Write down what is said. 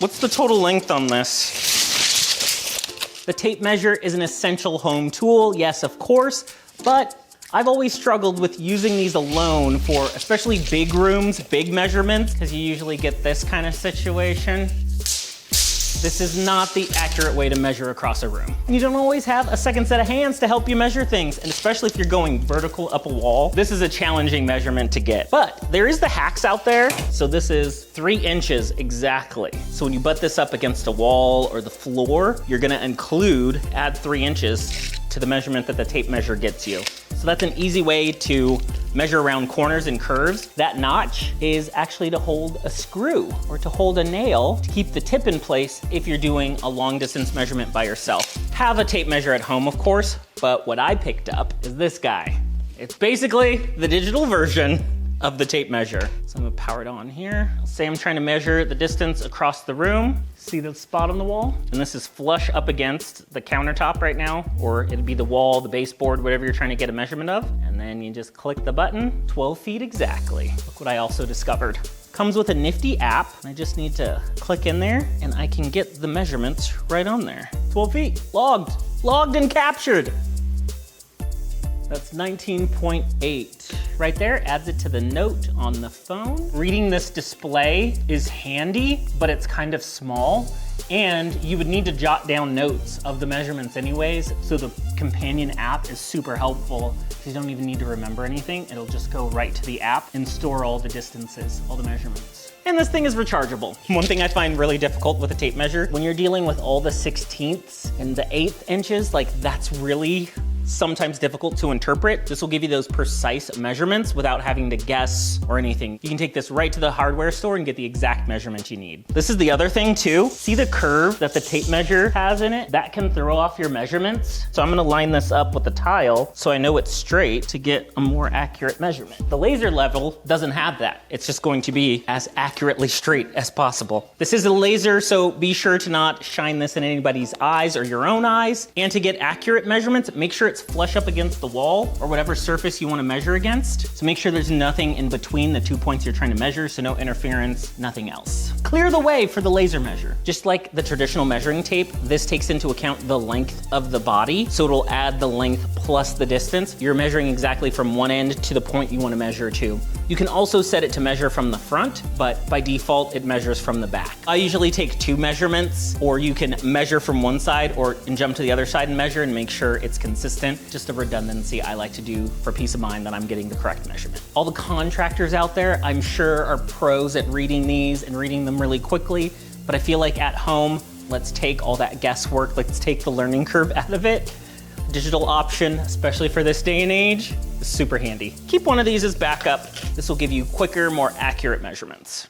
What's the total length on this? The tape measure is an essential home tool, yes, of course, but I've always struggled with using these alone for especially big rooms, big measurements, because you usually get this kind of situation. This is not the accurate way to measure across a room. You don't always have a second set of hands to help you measure things, and especially if you're going vertical up a wall, this is a challenging measurement to get. But there is the hacks out there. So this is 3 inches exactly. So when you butt this up against a wall or the floor, you're gonna add 3 inches to the measurement that the tape measure gets you. So that's an easy way to measure around corners and curves. That notch is actually to hold a screw or to hold a nail to keep the tip in place if you're doing a long distance measurement by yourself. Have a tape measure at home, of course, but what I picked up is this guy. It's basically the digital version of the tape measure. So I'm gonna power it on here. Say I'm trying to measure the distance across the room. See the spot on the wall? And this is flush up against the countertop right now, or it'd be the wall, the baseboard, whatever you're trying to get a measurement of. And then you just click the button, 12 feet exactly. Look what I also discovered. Comes with a nifty app. I just need to click in there and I can get the measurements right on there. 12 feet, logged and captured. That's 19.8. Right there, adds it to the note on the phone. Reading this display is handy, but it's kind of small. And you would need to jot down notes of the measurements anyways. So the companion app is super helpful. You don't even need to remember anything. It'll just go right to the app and store all the distances, all the measurements. And this thing is rechargeable. One thing I find really difficult with a tape measure, when you're dealing with all the 16ths and the 1/8 inches, like that's really sometimes difficult to interpret. This will give you those precise measurements without having to guess or anything. You can take this right to the hardware store and get the exact measurement you need. This is the other thing too. See the curve that the tape measure has in it? That can throw off your measurements. So I'm gonna line this up with the tile so I know it's straight to get a more accurate measurement. The laser level doesn't have that. It's just going to be as accurately straight as possible. This is a laser, so be sure to not shine this in anybody's eyes or your own eyes. And to get accurate measurements, make sure it's flush up against the wall or whatever surface you want to measure against. So make sure there's nothing in between the 2 points you're trying to measure, so no interference, nothing else. Clear the way for the laser measure. Just like the traditional measuring tape, this takes into account the length of the body, so it'll add the length plus the distance. You're measuring exactly from one end to the point you want to measure to. You can also set it to measure from the front, but by default, it measures from the back. I usually take 2 measurements, or you can measure from one side and jump to the other side and measure and make sure it's consistent. Just a redundancy I like to do for peace of mind that I'm getting the correct measurement. All the contractors out there, I'm sure, are pros at reading these and reading them really quickly, but I feel like at home, let's take all that guesswork, let's take the learning curve out of it. Digital option, especially for this day and age, is super handy. Keep one of these as backup. This will give you quicker, more accurate measurements.